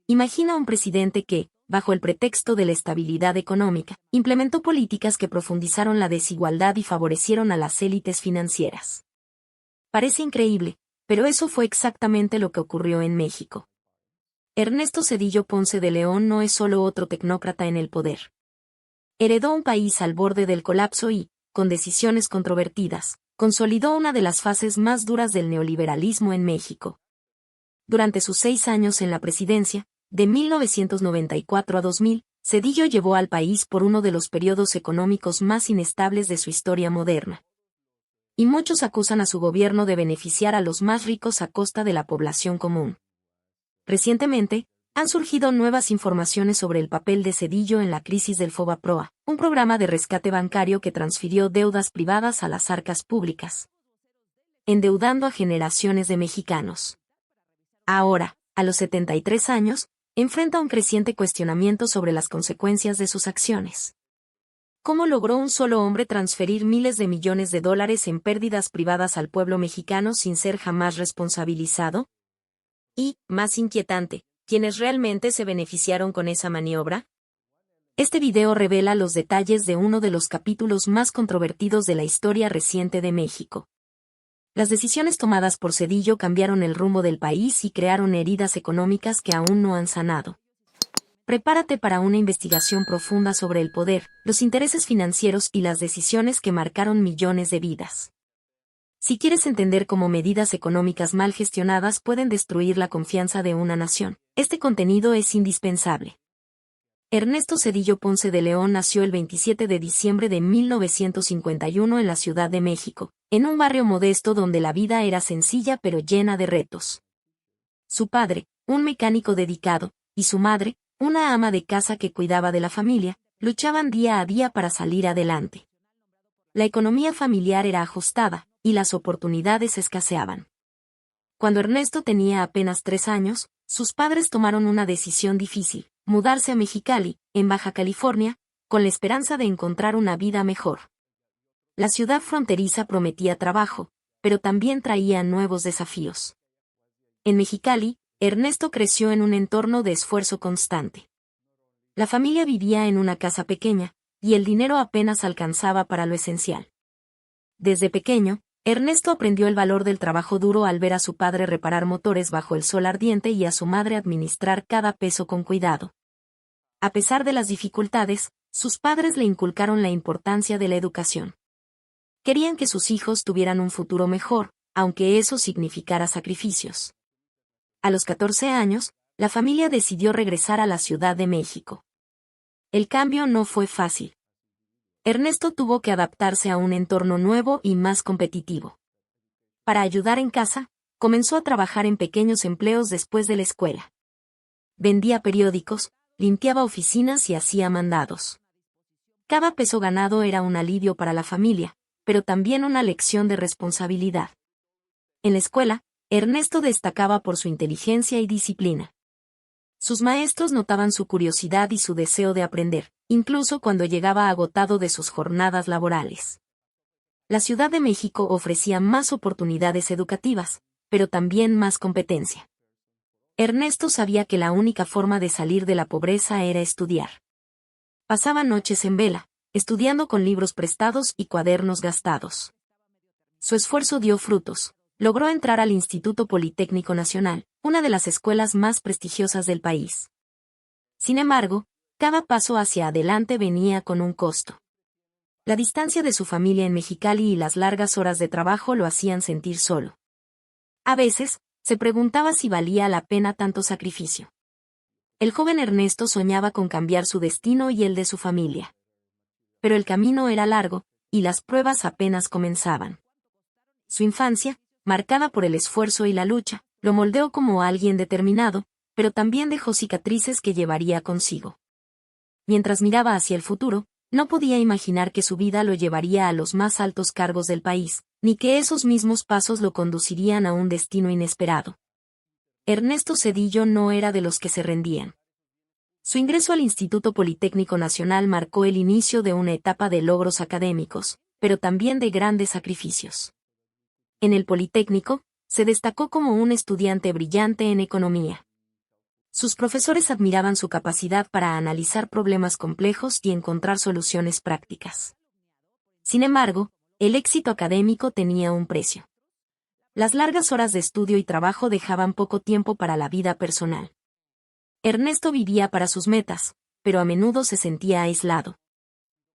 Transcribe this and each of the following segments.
Imagina un presidente que, bajo el pretexto de la estabilidad económica, implementó políticas que profundizaron la desigualdad y favorecieron a las élites financieras. Parece increíble, pero eso fue exactamente lo que ocurrió en México. Ernesto Zedillo Ponce de León no es solo otro tecnócrata en el poder. Heredó un país al borde del colapso y, con decisiones controvertidas, consolidó una de las fases más duras del neoliberalismo en México. Durante sus 6 años en la presidencia, de 1994 a 2000, Zedillo llevó al país por uno de los periodos económicos más inestables de su historia moderna. Y muchos acusan a su gobierno de beneficiar a los más ricos a costa de la población común. Recientemente, han surgido nuevas informaciones sobre el papel de Zedillo en la crisis del Fobaproa, un programa de rescate bancario que transfirió deudas privadas a las arcas públicas, endeudando a generaciones de mexicanos. Ahora, a los 73 años, enfrenta un creciente cuestionamiento sobre las consecuencias de sus acciones. ¿Cómo logró un solo hombre transferir miles de millones de dólares en pérdidas privadas al pueblo mexicano sin ser jamás responsabilizado? Y, más inquietante, ¿quiénes realmente se beneficiaron con esa maniobra? Este video revela los detalles de uno de los capítulos más controvertidos de la historia reciente de México. Las decisiones tomadas por Zedillo cambiaron el rumbo del país y crearon heridas económicas que aún no han sanado. Prepárate para una investigación profunda sobre el poder, los intereses financieros y las decisiones que marcaron millones de vidas. Si quieres entender cómo medidas económicas mal gestionadas pueden destruir la confianza de una nación, este contenido es indispensable. Ernesto Zedillo Ponce de León nació el 27 de diciembre de 1951 en la Ciudad de México, en un barrio modesto donde la vida era sencilla pero llena de retos. Su padre, un mecánico dedicado, y su madre, una ama de casa que cuidaba de la familia, luchaban día a día para salir adelante. La economía familiar era ajustada, y las oportunidades escaseaban. Cuando Ernesto tenía apenas 3 años, sus padres tomaron una decisión difícil: mudarse a Mexicali, en Baja California, con la esperanza de encontrar una vida mejor. La ciudad fronteriza prometía trabajo, pero también traía nuevos desafíos. En Mexicali, Ernesto creció en un entorno de esfuerzo constante. La familia vivía en una casa pequeña, y el dinero apenas alcanzaba para lo esencial. Desde pequeño, Ernesto aprendió el valor del trabajo duro al ver a su padre reparar motores bajo el sol ardiente y a su madre administrar cada peso con cuidado. A pesar de las dificultades, sus padres le inculcaron la importancia de la educación. Querían que sus hijos tuvieran un futuro mejor, aunque eso significara sacrificios. A los 14 años, la familia decidió regresar a la Ciudad de México. El cambio no fue fácil. Ernesto tuvo que adaptarse a un entorno nuevo y más competitivo. Para ayudar en casa, comenzó a trabajar en pequeños empleos después de la escuela. Vendía periódicos, limpiaba oficinas y hacía mandados. Cada peso ganado era un alivio para la familia, pero también una lección de responsabilidad. En la escuela, Ernesto destacaba por su inteligencia y disciplina. Sus maestros notaban su curiosidad y su deseo de aprender, incluso cuando llegaba agotado de sus jornadas laborales. La Ciudad de México ofrecía más oportunidades educativas, pero también más competencia. Ernesto sabía que la única forma de salir de la pobreza era estudiar. Pasaba noches en vela, estudiando con libros prestados y cuadernos gastados. Su esfuerzo dio frutos. Logró entrar al Instituto Politécnico Nacional, una de las escuelas más prestigiosas del país. Sin embargo, cada paso hacia adelante venía con un costo. La distancia de su familia en Mexicali y las largas horas de trabajo lo hacían sentir solo. A veces, se preguntaba si valía la pena tanto sacrificio. El joven Ernesto soñaba con cambiar su destino y el de su familia. Pero el camino era largo, y las pruebas apenas comenzaban. Su infancia, marcada por el esfuerzo y la lucha, lo moldeó como alguien determinado, pero también dejó cicatrices que llevaría consigo. Mientras miraba hacia el futuro, no podía imaginar que su vida lo llevaría a los más altos cargos del país, ni que esos mismos pasos lo conducirían a un destino inesperado. Ernesto Zedillo no era de los que se rendían. Su ingreso al Instituto Politécnico Nacional marcó el inicio de una etapa de logros académicos, pero también de grandes sacrificios. En el Politécnico, se destacó como un estudiante brillante en economía. Sus profesores admiraban su capacidad para analizar problemas complejos y encontrar soluciones prácticas. Sin embargo, el éxito académico tenía un precio. Las largas horas de estudio y trabajo dejaban poco tiempo para la vida personal. Ernesto vivía para sus metas, pero a menudo se sentía aislado.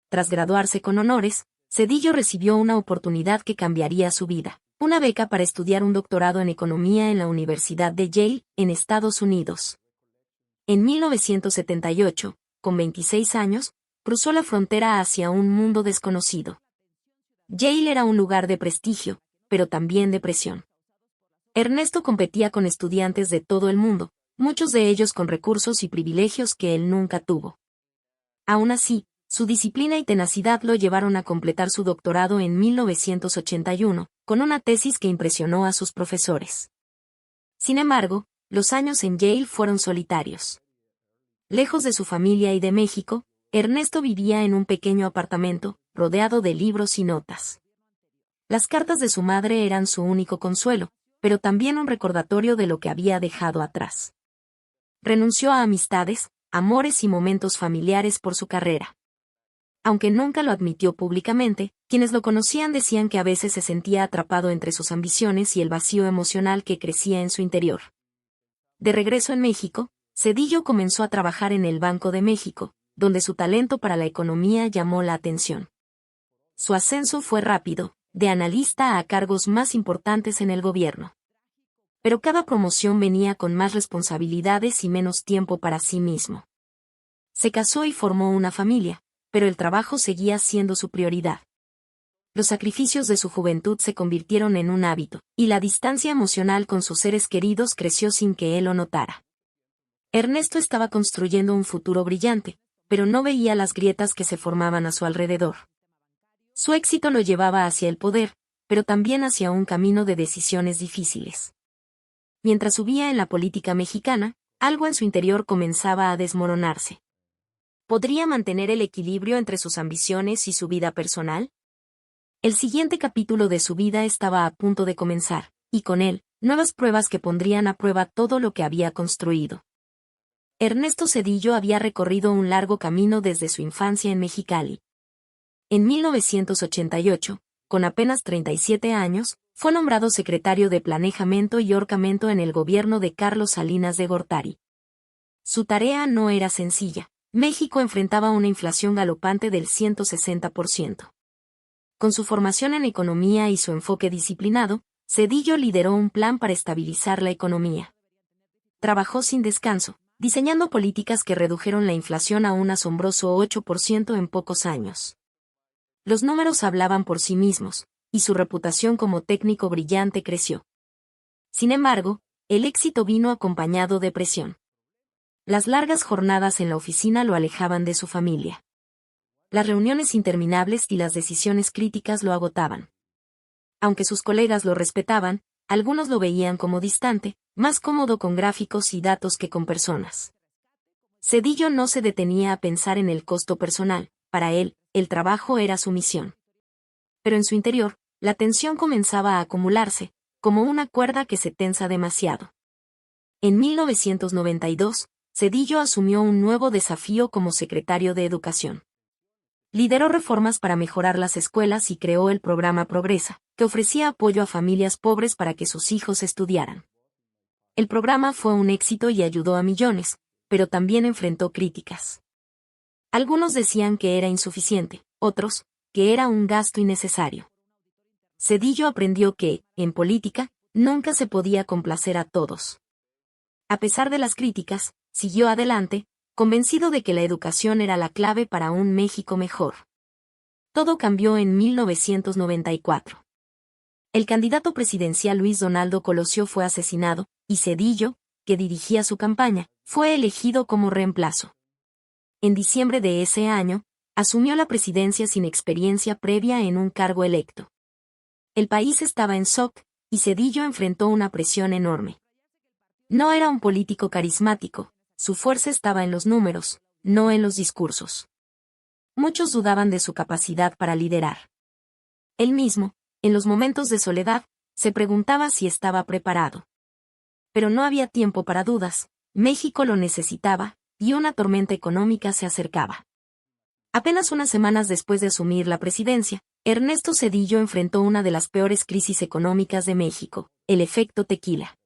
Tras graduarse con honores, Zedillo recibió una oportunidad que cambiaría su vida, una beca para estudiar un doctorado en economía en la Universidad de Yale, en Estados Unidos. En 1978, con 26 años, cruzó la frontera hacia un mundo desconocido. Yale era un lugar de prestigio, pero también de presión. Ernesto competía con estudiantes de todo el mundo, muchos de ellos con recursos y privilegios que él nunca tuvo. Aún así, su disciplina y tenacidad lo llevaron a completar su doctorado en 1981, con una tesis que impresionó a sus profesores. Sin embargo, los años en Yale fueron solitarios. Lejos de su familia y de México, Ernesto vivía en un pequeño apartamento, rodeado de libros y notas. Las cartas de su madre eran su único consuelo, pero también un recordatorio de lo que había dejado atrás. Renunció a amistades, amores y momentos familiares por su carrera. Aunque nunca lo admitió públicamente, quienes lo conocían decían que a veces se sentía atrapado entre sus ambiciones y el vacío emocional que crecía en su interior. De regreso en México, Zedillo comenzó a trabajar en el Banco de México, donde su talento para la economía llamó la atención. Su ascenso fue rápido, de analista a cargos más importantes en el gobierno. Pero cada promoción venía con más responsabilidades y menos tiempo para sí mismo. Se casó y formó una familia, pero el trabajo seguía siendo su prioridad. Los sacrificios de su juventud se convirtieron en un hábito, y la distancia emocional con sus seres queridos creció sin que él lo notara. Ernesto estaba construyendo un futuro brillante, pero no veía las grietas que se formaban a su alrededor. Su éxito lo llevaba hacia el poder, pero también hacia un camino de decisiones difíciles. Mientras subía en la política mexicana, algo en su interior comenzaba a desmoronarse. ¿Podría mantener el equilibrio entre sus ambiciones y su vida personal? El siguiente capítulo de su vida estaba a punto de comenzar, y con él, nuevas pruebas que pondrían a prueba todo lo que había construido. Ernesto Zedillo había recorrido un largo camino desde su infancia en Mexicali. En 1988, con apenas 37 años, fue nombrado secretario de Planejamiento y Orcamento en el gobierno de Carlos Salinas de Gortari. Su tarea no era sencilla. México enfrentaba una inflación galopante del 160%. Con su formación en economía y su enfoque disciplinado, Zedillo lideró un plan para estabilizar la economía. Trabajó sin descanso, diseñando políticas que redujeron la inflación a un asombroso 8% en pocos años. Los números hablaban por sí mismos, y su reputación como técnico brillante creció. Sin embargo, el éxito vino acompañado de presión. Las largas jornadas en la oficina lo alejaban de su familia. Las reuniones interminables y las decisiones críticas lo agotaban. Aunque sus colegas lo respetaban, algunos lo veían como distante, más cómodo con gráficos y datos que con personas. Zedillo no se detenía a pensar en el costo personal, para él, el trabajo era su misión. Pero en su interior, la tensión comenzaba a acumularse, como una cuerda que se tensa demasiado. En 1992, Zedillo asumió un nuevo desafío como secretario de Educación. Lideró reformas para mejorar las escuelas y creó el programa Progresa, que ofrecía apoyo a familias pobres para que sus hijos estudiaran. El programa fue un éxito y ayudó a millones, pero también enfrentó críticas. Algunos decían que era insuficiente, otros, que era un gasto innecesario. Zedillo aprendió que, en política, nunca se podía complacer a todos. A pesar de las críticas, siguió adelante, convencido de que la educación era la clave para un México mejor. Todo cambió en 1994. El candidato presidencial Luis Donaldo Colosio fue asesinado, y Zedillo, que dirigía su campaña, fue elegido como reemplazo. En diciembre de ese año, asumió la presidencia sin experiencia previa en un cargo electo. El país estaba en shock, y Zedillo enfrentó una presión enorme. No era un político carismático, su fuerza estaba en los números, no en los discursos. Muchos dudaban de su capacidad para liderar. Él mismo, en los momentos de soledad, se preguntaba si estaba preparado. Pero no había tiempo para dudas, México lo necesitaba, y una tormenta económica se acercaba. Apenas unas semanas después de asumir la presidencia, Ernesto Zedillo enfrentó una de las peores crisis económicas de México, el efecto tequila.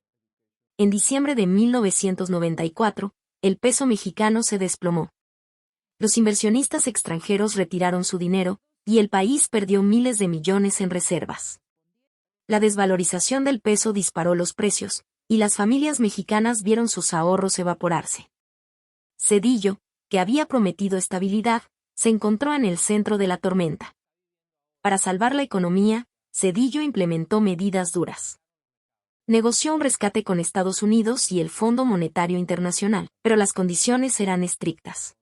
En diciembre de 1994, el peso mexicano se desplomó. Los inversionistas extranjeros retiraron su dinero, y el país perdió miles de millones en reservas. La desvalorización del peso disparó los precios, y las familias mexicanas vieron sus ahorros evaporarse. Zedillo, que había prometido estabilidad, se encontró en el centro de la tormenta. Para salvar la economía, Zedillo implementó medidas duras. Negoció un rescate con Estados Unidos y el Fondo Monetario Internacional, pero las condiciones eran estrictas.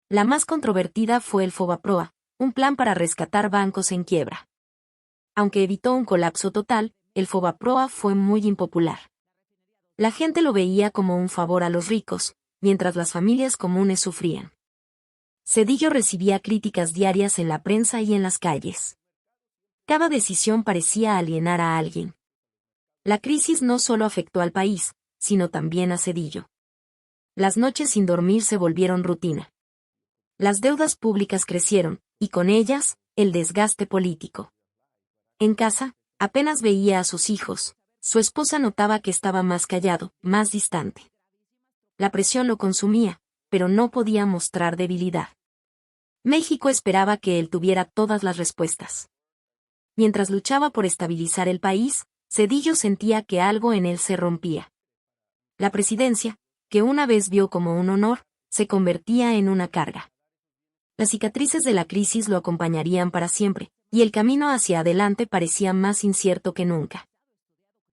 La más controvertida fue el FOBAPROA, un plan para rescatar bancos en quiebra. Aunque evitó un colapso total, el FOBAPROA fue muy impopular. La gente lo veía como un favor a los ricos, mientras las familias comunes sufrían. Zedillo recibía críticas diarias en la prensa y en las calles. Cada decisión parecía alienar a alguien. La crisis no solo afectó al país, sino también a Zedillo. Las noches sin dormir se volvieron rutina. Las deudas públicas crecieron, y con ellas, el desgaste político. En casa, apenas veía a sus hijos. Su esposa notaba que estaba más callado, más distante. La presión lo consumía, pero no podía mostrar debilidad. México esperaba que él tuviera todas las respuestas. Mientras luchaba por estabilizar el país, Zedillo sentía que algo en él se rompía. La presidencia, que una vez vio como un honor, se convertía en una carga. Las cicatrices de la crisis lo acompañarían para siempre, y el camino hacia adelante parecía más incierto que nunca.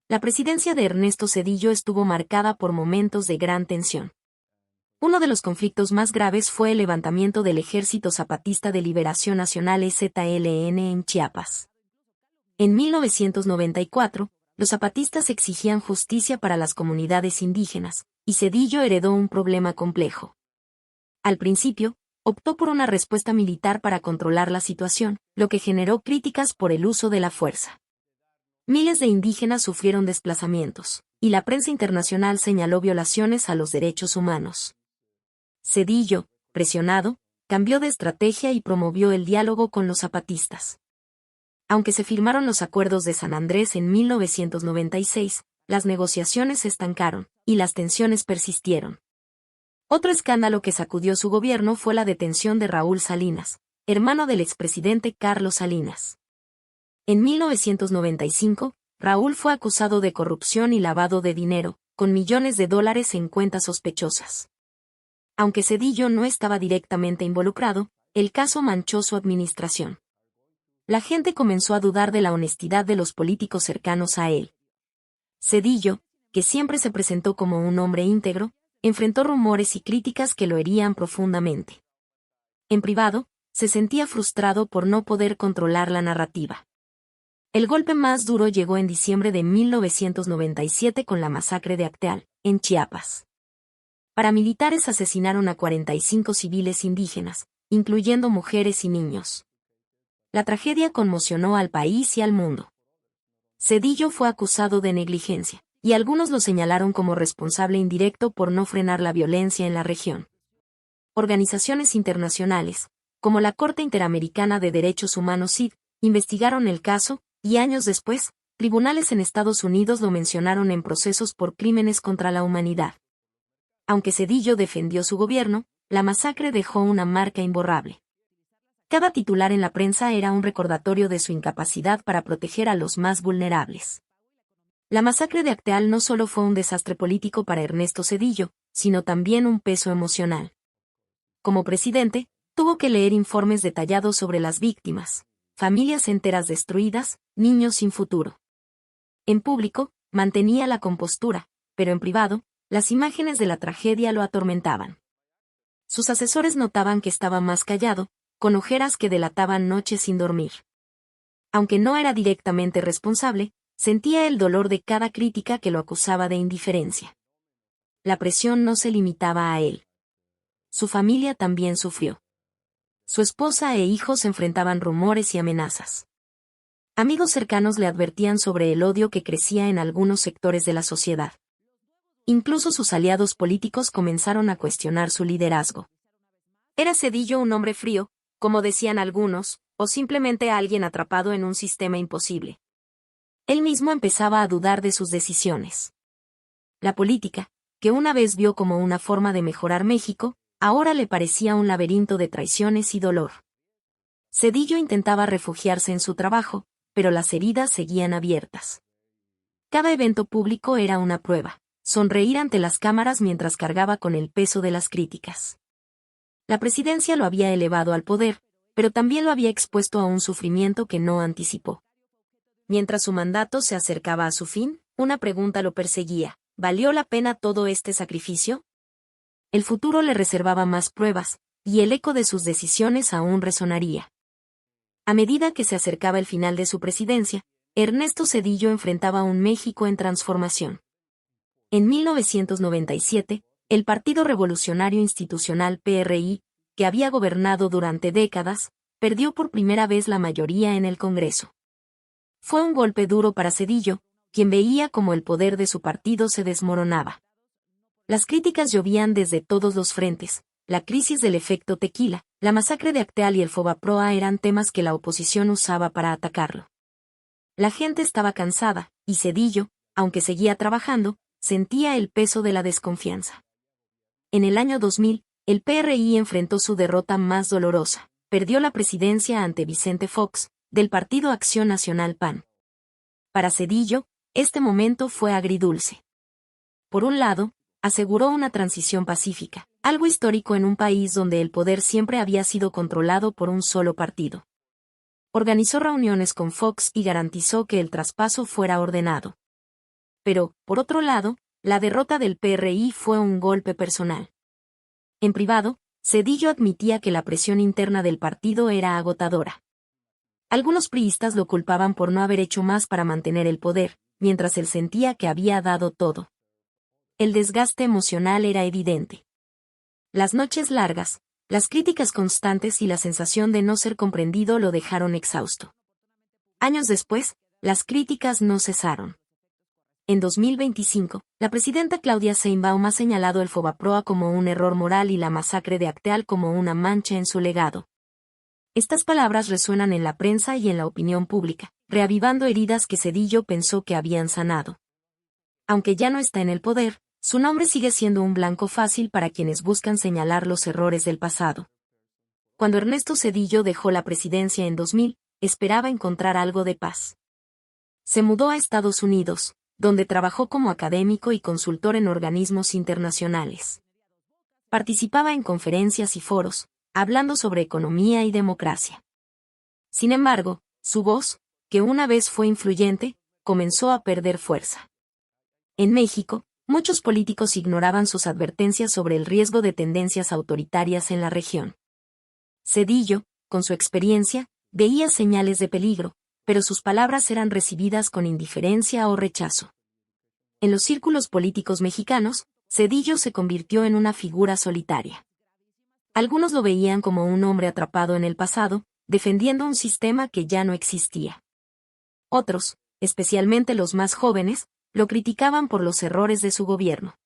La presidencia de Ernesto Zedillo estuvo marcada por momentos de gran tensión. Uno de los conflictos más graves fue el levantamiento del Ejército Zapatista de Liberación Nacional EZLN en Chiapas. En 1994, los zapatistas exigían justicia para las comunidades indígenas, y Zedillo heredó un problema complejo. Al principio, optó por una respuesta militar para controlar la situación, lo que generó críticas por el uso de la fuerza. Miles de indígenas sufrieron desplazamientos, y la prensa internacional señaló violaciones a los derechos humanos. Zedillo, presionado, cambió de estrategia y promovió el diálogo con los zapatistas. Aunque se firmaron los acuerdos de San Andrés en 1996, las negociaciones se estancaron, y las tensiones persistieron. Otro escándalo que sacudió su gobierno fue la detención de Raúl Salinas, hermano del expresidente Carlos Salinas. En 1995, Raúl fue acusado de corrupción y lavado de dinero, con millones de dólares en cuentas sospechosas. Aunque Zedillo no estaba directamente involucrado, el caso manchó su administración. La gente comenzó a dudar de la honestidad de los políticos cercanos a él. Zedillo, que siempre se presentó como un hombre íntegro, enfrentó rumores y críticas que lo herían profundamente. En privado, se sentía frustrado por no poder controlar la narrativa. El golpe más duro llegó en diciembre de 1997 con la masacre de Acteal, en Chiapas. Paramilitares asesinaron a 45 civiles indígenas, incluyendo mujeres y niños. La tragedia conmocionó al país y al mundo. Zedillo fue acusado de negligencia, y algunos lo señalaron como responsable indirecto por no frenar la violencia en la región. Organizaciones internacionales, como la Corte Interamericana de Derechos Humanos CID, investigaron el caso, y años después, tribunales en Estados Unidos lo mencionaron en procesos por crímenes contra la humanidad. Aunque Zedillo defendió su gobierno, la masacre dejó una marca imborrable. Cada titular en la prensa era un recordatorio de su incapacidad para proteger a los más vulnerables. La masacre de Acteal no solo fue un desastre político para Ernesto Zedillo, sino también un peso emocional. Como presidente, tuvo que leer informes detallados sobre las víctimas, familias enteras destruidas, niños sin futuro. En público, mantenía la compostura, pero en privado, las imágenes de la tragedia lo atormentaban. Sus asesores notaban que estaba más callado, con ojeras que delataban noches sin dormir. Aunque no era directamente responsable, sentía el dolor de cada crítica que lo acusaba de indiferencia. La presión no se limitaba a él. Su familia también sufrió. Su esposa e hijos enfrentaban rumores y amenazas. Amigos cercanos le advertían sobre el odio que crecía en algunos sectores de la sociedad. Incluso sus aliados políticos comenzaron a cuestionar su liderazgo. ¿Era Zedillo un hombre frío, como decían algunos, o simplemente alguien atrapado en un sistema imposible? Él mismo empezaba a dudar de sus decisiones. La política, que una vez vio como una forma de mejorar México, ahora le parecía un laberinto de traiciones y dolor. Zedillo intentaba refugiarse en su trabajo, pero las heridas seguían abiertas. Cada evento público era una prueba, sonreír ante las cámaras mientras cargaba con el peso de las críticas. La presidencia lo había elevado al poder, pero también lo había expuesto a un sufrimiento que no anticipó. Mientras su mandato se acercaba a su fin, una pregunta lo perseguía: ¿valió la pena todo este sacrificio? El futuro le reservaba más pruebas, y el eco de sus decisiones aún resonaría. A medida que se acercaba el final de su presidencia, Ernesto Zedillo enfrentaba un México en transformación. En 1997, el Partido Revolucionario Institucional PRI, que había gobernado durante décadas, perdió por primera vez la mayoría en el Congreso. Fue un golpe duro para Zedillo, quien veía cómo el poder de su partido se desmoronaba. Las críticas llovían desde todos los frentes: la crisis del efecto tequila, la masacre de Acteal y el Fobaproa eran temas que la oposición usaba para atacarlo. La gente estaba cansada, y Zedillo, aunque seguía trabajando, sentía el peso de la desconfianza. En el año 2000, el PRI enfrentó su derrota más dolorosa: perdió la presidencia ante Vicente Fox, del Partido Acción Nacional PAN. Para Zedillo, este momento fue agridulce. Por un lado, aseguró una transición pacífica, algo histórico en un país donde el poder siempre había sido controlado por un solo partido. Organizó reuniones con Fox y garantizó que el traspaso fuera ordenado. Pero, por otro lado, la derrota del PRI fue un golpe personal. En privado, Zedillo admitía que la presión interna del partido era agotadora. Algunos priistas lo culpaban por no haber hecho más para mantener el poder, mientras él sentía que había dado todo. El desgaste emocional era evidente. Las noches largas, las críticas constantes y la sensación de no ser comprendido lo dejaron exhausto. Años después, las críticas no cesaron. En 2025, la presidenta Claudia Sheinbaum ha señalado el Fobaproa como un error moral y la masacre de Acteal como una mancha en su legado. Estas palabras resuenan en la prensa y en la opinión pública, reavivando heridas que Zedillo pensó que habían sanado. Aunque ya no está en el poder, su nombre sigue siendo un blanco fácil para quienes buscan señalar los errores del pasado. Cuando Ernesto Zedillo dejó la presidencia en 2000, esperaba encontrar algo de paz. Se mudó a Estados Unidos, donde trabajó como académico y consultor en organismos internacionales. Participaba en conferencias y foros, hablando sobre economía y democracia. Sin embargo, su voz, que una vez fue influyente, comenzó a perder fuerza. En México, muchos políticos ignoraban sus advertencias sobre el riesgo de tendencias autoritarias en la región. Zedillo, con su experiencia, veía señales de peligro, pero sus palabras eran recibidas con indiferencia o rechazo. En los círculos políticos mexicanos, Zedillo se convirtió en una figura solitaria. Algunos lo veían como un hombre atrapado en el pasado, defendiendo un sistema que ya no existía. Otros, especialmente los más jóvenes, lo criticaban por los errores de su gobierno.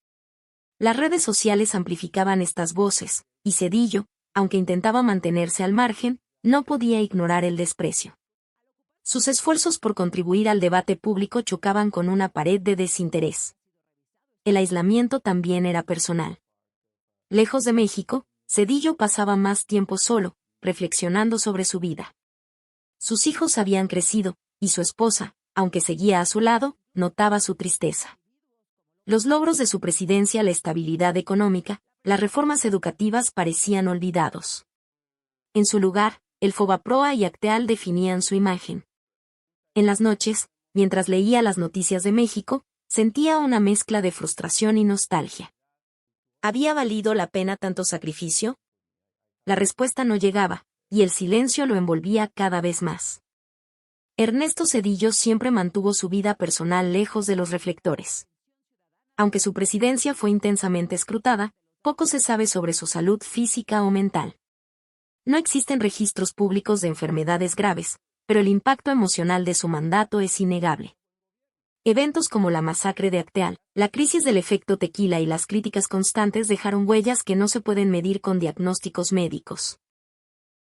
Las redes sociales amplificaban estas voces, y Zedillo, aunque intentaba mantenerse al margen, no podía ignorar el desprecio. Sus esfuerzos por contribuir al debate público chocaban con una pared de desinterés. El aislamiento también era personal. Lejos de México, Zedillo pasaba más tiempo solo, reflexionando sobre su vida. Sus hijos habían crecido, y su esposa, aunque seguía a su lado, notaba su tristeza. Los logros de su presidencia, la estabilidad económica, las reformas educativas parecían olvidados. En su lugar, el Fobaproa y Acteal definían su imagen. En las noches, mientras leía las noticias de México, sentía una mezcla de frustración y nostalgia. ¿Había valido la pena tanto sacrificio? La respuesta no llegaba, y el silencio lo envolvía cada vez más. Ernesto Zedillo siempre mantuvo su vida personal lejos de los reflectores. Aunque su presidencia fue intensamente escrutada, poco se sabe sobre su salud física o mental. No existen registros públicos de enfermedades graves, pero el impacto emocional de su mandato es innegable. Eventos como la masacre de Acteal, la crisis del efecto tequila y las críticas constantes dejaron huellas que no se pueden medir con diagnósticos médicos.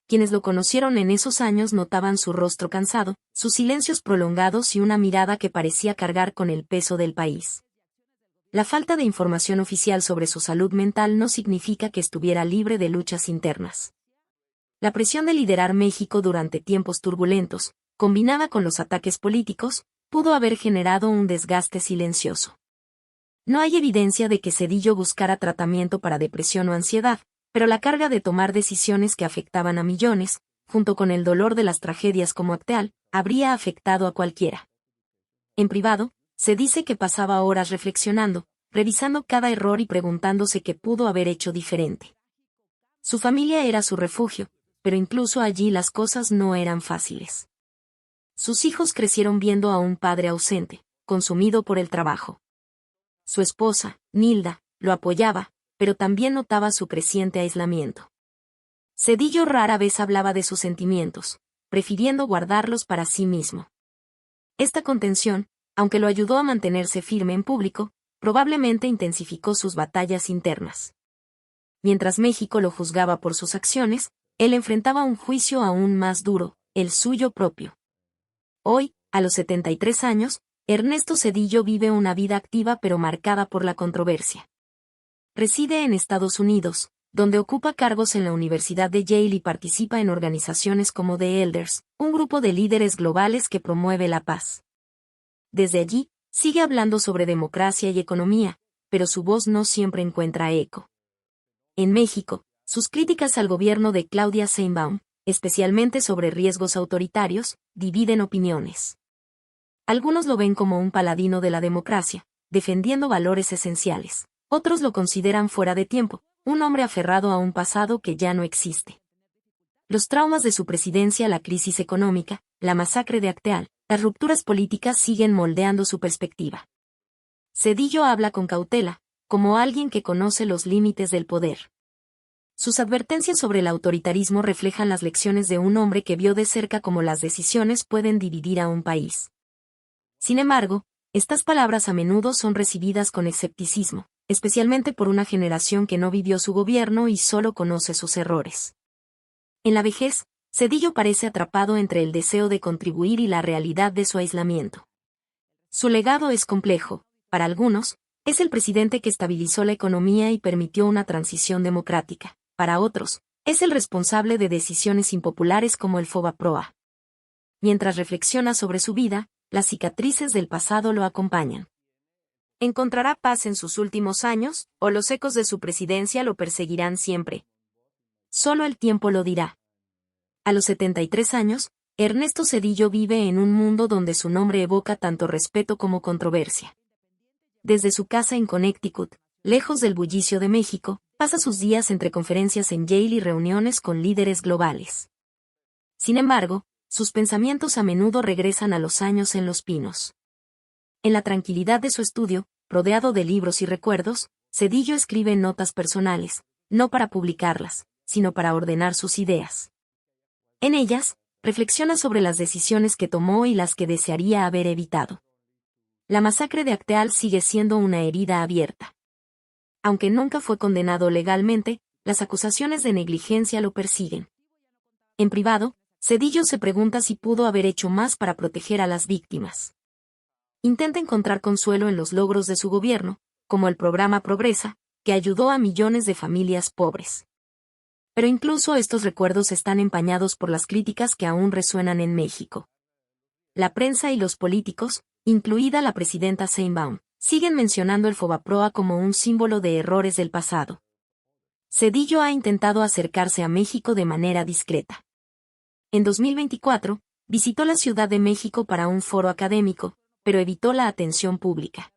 Quienes lo conocieron en esos años notaban su rostro cansado, sus silencios prolongados y una mirada que parecía cargar con el peso del país. La falta de información oficial sobre su salud mental no significa que estuviera libre de luchas internas. La presión de liderar México durante tiempos turbulentos, combinada con los ataques políticos, pudo haber generado un desgaste silencioso. No hay evidencia de que Zedillo buscara tratamiento para depresión o ansiedad, pero la carga de tomar decisiones que afectaban a millones, junto con el dolor de las tragedias como Acteal, habría afectado a cualquiera. En privado, se dice que pasaba horas reflexionando, revisando cada error y preguntándose qué pudo haber hecho diferente. Su familia era su refugio, pero incluso allí las cosas no eran fáciles. Sus hijos crecieron viendo a un padre ausente, consumido por el trabajo. Su esposa, Nilda, lo apoyaba, pero también notaba su creciente aislamiento. Zedillo rara vez hablaba de sus sentimientos, prefiriendo guardarlos para sí mismo. Esta contención, aunque lo ayudó a mantenerse firme en público, probablemente intensificó sus batallas internas. Mientras México lo juzgaba por sus acciones, él enfrentaba un juicio aún más duro, el suyo propio. Hoy, a los 73 años, Ernesto Zedillo vive una vida activa pero marcada por la controversia. Reside en Estados Unidos, donde ocupa cargos en la Universidad de Yale y participa en organizaciones como The Elders, un grupo de líderes globales que promueve la paz. Desde allí, sigue hablando sobre democracia y economía, pero su voz no siempre encuentra eco. En México, sus críticas al gobierno de Claudia Sheinbaum, especialmente sobre riesgos autoritarios, dividen opiniones. Algunos lo ven como un paladino de la democracia, defendiendo valores esenciales. Otros lo consideran fuera de tiempo, un hombre aferrado a un pasado que ya no existe. Los traumas de su presidencia, la crisis económica, la masacre de Acteal, las rupturas políticas siguen moldeando su perspectiva. Zedillo habla con cautela, como alguien que conoce los límites del poder. Sus advertencias sobre el autoritarismo reflejan las lecciones de un hombre que vio de cerca cómo las decisiones pueden dividir a un país. Sin embargo, estas palabras a menudo son recibidas con escepticismo, especialmente por una generación que no vivió su gobierno y solo conoce sus errores. En la vejez, Zedillo parece atrapado entre el deseo de contribuir y la realidad de su aislamiento. Su legado es complejo. Para algunos, es el presidente que estabilizó la economía y permitió una transición democrática. Para otros, es el responsable de decisiones impopulares como el FOBAPROA. Mientras reflexiona sobre su vida, las cicatrices del pasado lo acompañan. ¿Encontrará paz en sus últimos años, o los ecos de su presidencia lo perseguirán siempre? Solo el tiempo lo dirá. A los 73 años, Ernesto Zedillo vive en un mundo donde su nombre evoca tanto respeto como controversia. Desde su casa en Connecticut, lejos del bullicio de México, pasa sus días entre conferencias en Yale y reuniones con líderes globales. Sin embargo, sus pensamientos a menudo regresan a los años en Los Pinos. En la tranquilidad de su estudio, rodeado de libros y recuerdos, Zedillo escribe notas personales, no para publicarlas, sino para ordenar sus ideas. En ellas, reflexiona sobre las decisiones que tomó y las que desearía haber evitado. La masacre de Acteal sigue siendo una herida abierta. Aunque nunca fue condenado legalmente, las acusaciones de negligencia lo persiguen. En privado, Zedillo se pregunta si pudo haber hecho más para proteger a las víctimas. Intenta encontrar consuelo en los logros de su gobierno, como el programa Progresa, que ayudó a millones de familias pobres. Pero incluso estos recuerdos están empañados por las críticas que aún resuenan en México. La prensa y los políticos, incluida la presidenta Sheinbaum, siguen mencionando el FOBAPROA como un símbolo de errores del pasado. Zedillo ha intentado acercarse a México de manera discreta. En 2024, visitó la Ciudad de México para un foro académico, pero evitó la atención pública.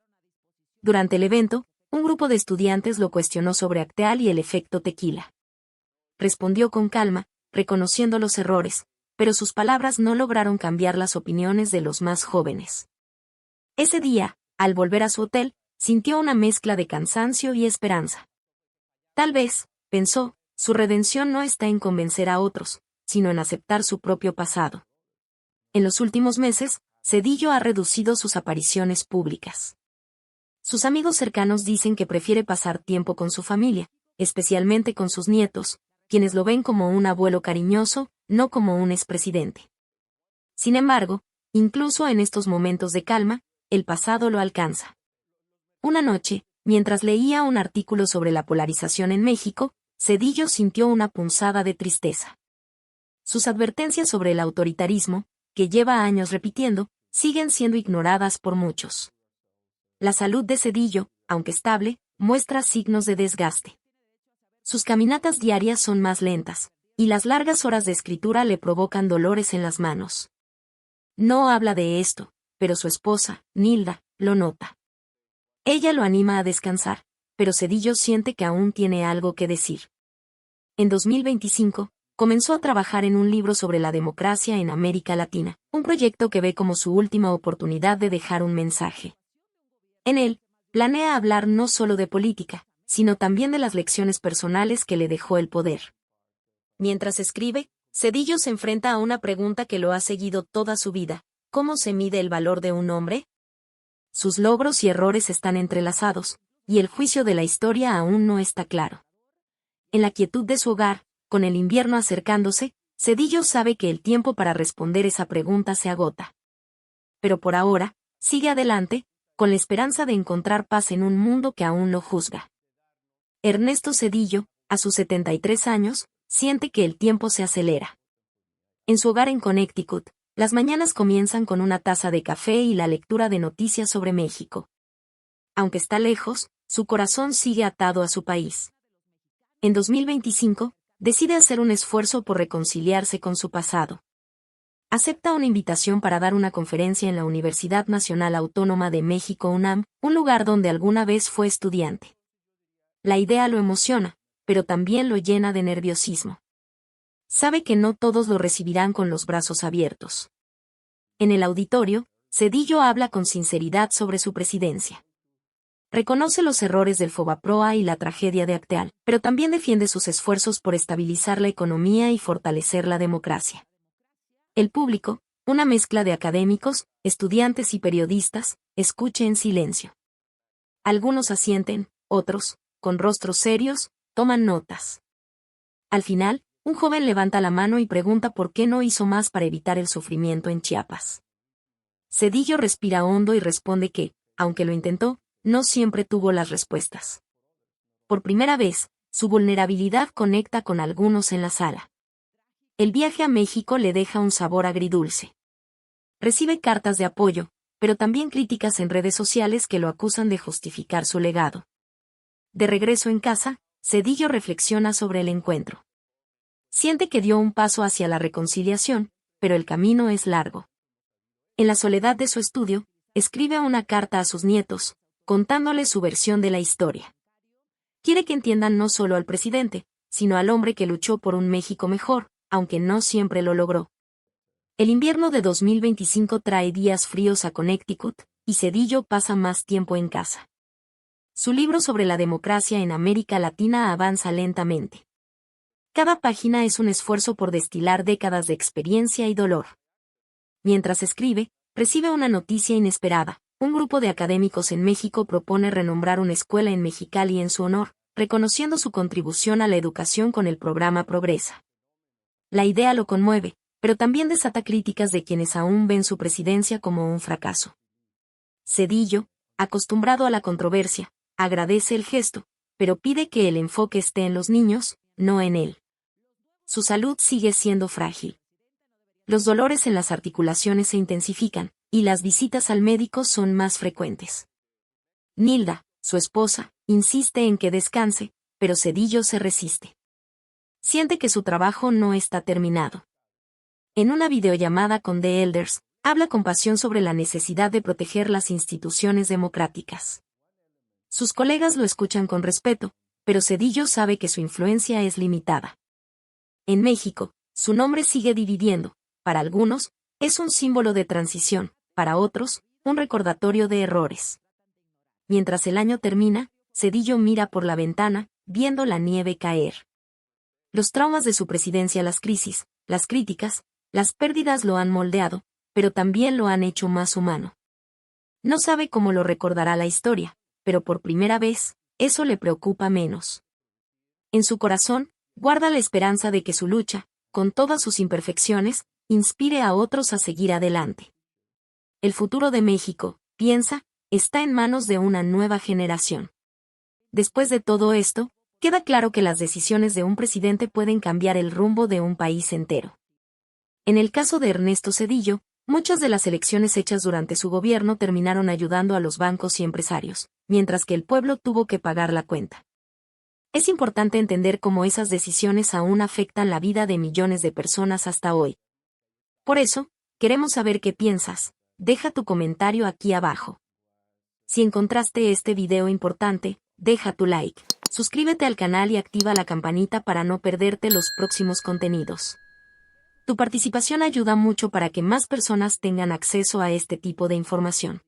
Durante el evento, un grupo de estudiantes lo cuestionó sobre Acteal y el efecto tequila. Respondió con calma, reconociendo los errores, pero sus palabras no lograron cambiar las opiniones de los más jóvenes. Ese día, al volver a su hotel, sintió una mezcla de cansancio y esperanza. Tal vez, pensó, su redención no está en convencer a otros, sino en aceptar su propio pasado. En los últimos meses, Cedillo ha reducido sus apariciones públicas. Sus amigos cercanos dicen que prefiere pasar tiempo con su familia, especialmente con sus nietos, quienes lo ven como un abuelo cariñoso, no como un expresidente. Sin embargo, incluso en estos momentos de calma, el pasado lo alcanza. Una noche, mientras leía un artículo sobre la polarización en México, Cedillo sintió una punzada de tristeza. Sus advertencias sobre el autoritarismo, que lleva años repitiendo, siguen siendo ignoradas por muchos. La salud de Cedillo, aunque estable, muestra signos de desgaste. Sus caminatas diarias son más lentas, y las largas horas de escritura le provocan dolores en las manos. No habla de esto, pero su esposa, Nilda, lo nota. Ella lo anima a descansar, pero Cedillo siente que aún tiene algo que decir. En 2025, comenzó a trabajar en un libro sobre la democracia en América Latina, un proyecto que ve como su última oportunidad de dejar un mensaje. En él, planea hablar no solo de política, sino también de las lecciones personales que le dejó el poder. Mientras escribe, Cedillo se enfrenta a una pregunta que lo ha seguido toda su vida: ¿cómo se mide el valor de un hombre? Sus logros y errores están entrelazados, y el juicio de la historia aún no está claro. En la quietud de su hogar, con el invierno acercándose, Cedillo sabe que el tiempo para responder esa pregunta se agota. Pero por ahora, sigue adelante, con la esperanza de encontrar paz en un mundo que aún lo juzga. Ernesto Cedillo, a sus 73 años, siente que el tiempo se acelera. En su hogar en Connecticut, las mañanas comienzan con una taza de café y la lectura de noticias sobre México. Aunque está lejos, su corazón sigue atado a su país. En 2025, decide hacer un esfuerzo por reconciliarse con su pasado. Acepta una invitación para dar una conferencia en la Universidad Nacional Autónoma de México UNAM, un lugar donde alguna vez fue estudiante. La idea lo emociona, pero también lo llena de nerviosismo. Sabe que no todos lo recibirán con los brazos abiertos. En el auditorio, Cedillo habla con sinceridad sobre su presidencia. Reconoce los errores del Fobaproa y la tragedia de Acteal, pero también defiende sus esfuerzos por estabilizar la economía y fortalecer la democracia. El público, una mezcla de académicos, estudiantes y periodistas, escucha en silencio. Algunos asienten, otros, con rostros serios, toman notas. Al final, un joven levanta la mano y pregunta por qué no hizo más para evitar el sufrimiento en Chiapas. Cedillo respira hondo y responde que, aunque lo intentó, no siempre tuvo las respuestas. Por primera vez, su vulnerabilidad conecta con algunos en la sala. El viaje a México le deja un sabor agridulce. Recibe cartas de apoyo, pero también críticas en redes sociales que lo acusan de justificar su legado. De regreso en casa, Cedillo reflexiona sobre el encuentro. Siente que dio un paso hacia la reconciliación, pero el camino es largo. En la soledad de su estudio, escribe una carta a sus nietos, contándoles su versión de la historia. Quiere que entiendan no solo al presidente, sino al hombre que luchó por un México mejor, aunque no siempre lo logró. El invierno de 2025 trae días fríos a Connecticut, y Cedillo pasa más tiempo en casa. Su libro sobre la democracia en América Latina avanza lentamente. Cada página es un esfuerzo por destilar décadas de experiencia y dolor. Mientras escribe, recibe una noticia inesperada. Un grupo de académicos en México propone renombrar una escuela en Mexicali en su honor, reconociendo su contribución a la educación con el programa Progresa. La idea lo conmueve, pero también desata críticas de quienes aún ven su presidencia como un fracaso. Cedillo, acostumbrado a la controversia, agradece el gesto, pero pide que el enfoque esté en los niños, no en él. Su salud sigue siendo frágil. Los dolores en las articulaciones se intensifican, y las visitas al médico son más frecuentes. Nilda, su esposa, insiste en que descanse, pero Cedillo se resiste. Siente que su trabajo no está terminado. En una videollamada con The Elders, habla con pasión sobre la necesidad de proteger las instituciones democráticas. Sus colegas lo escuchan con respeto, pero Cedillo sabe que su influencia es limitada. En México, su nombre sigue dividiendo. Para algunos, es un símbolo de transición, para otros, un recordatorio de errores. Mientras el año termina, Cedillo mira por la ventana, viendo la nieve caer. Los traumas de su presidencia, las crisis, las críticas, las pérdidas lo han moldeado, pero también lo han hecho más humano. No sabe cómo lo recordará la historia, pero por primera vez, eso le preocupa menos. En su corazón, guarda la esperanza de que su lucha, con todas sus imperfecciones, inspire a otros a seguir adelante. El futuro de México, piensa, está en manos de una nueva generación. Después de todo esto, queda claro que las decisiones de un presidente pueden cambiar el rumbo de un país entero. En el caso de Ernesto Zedillo, muchas de las elecciones hechas durante su gobierno terminaron ayudando a los bancos y empresarios, mientras que el pueblo tuvo que pagar la cuenta. Es importante entender cómo esas decisiones aún afectan la vida de millones de personas hasta hoy. Por eso, queremos saber qué piensas. Deja tu comentario aquí abajo. Si encontraste este video importante, deja tu like, suscríbete al canal y activa la campanita para no perderte los próximos contenidos. Tu participación ayuda mucho para que más personas tengan acceso a este tipo de información.